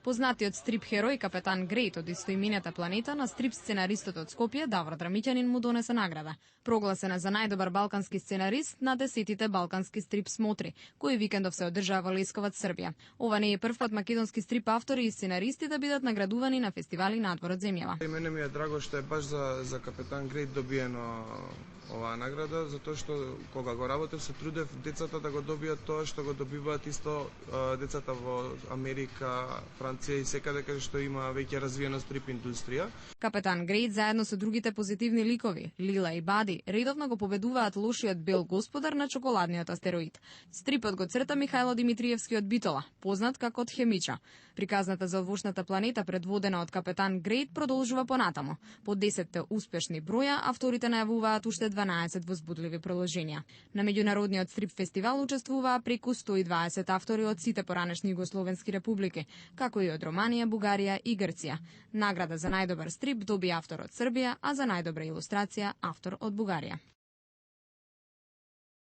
Познатиот стрип херој капетан Грејт од истоимената планета на стрип сценаристот од Скопје Давор Драмиќанин му донесе награда. Прогласена за најдобар балкански сценарист на 10-тите балкански стрип смотри, кои викендов се одржаа во Лесковац, Србија. Ова не е првпат македонски стрип автори и сценаристи да бидат наградувани на фестивали надвор од земјава. И мене ми е драго што е баш за капетан Грејт добиено оваа награда, затоа што кога го работев се трудев децата да го добијат тоа што го добиваат исто децата во Америка, Франција и секаде каде што има веќе развиена стрип индустрија. Капетан Грејт заедно со другите позитивни ликови, Лила и Бади, редовно го победуваат лошиот бел господар на чоколадниот астероид. Стрипот го црта Михајло Димитриевски од Битола, познат како од Хемича. Приказната за одвошната планета предводена од капетан Грејт продолжува понатаму. По 10 успешни броја, авторите најавуваат уште 12 возбудливи продолженија. На меѓународниот стрип фестивал учествуваа преку 120 автори од сите поранешни југословенски републики, како и од Романија, Бугарија и Грција. Награда за најдобар стрип доби автор од Србија, а за најдобра илустрација автор од Бугарија.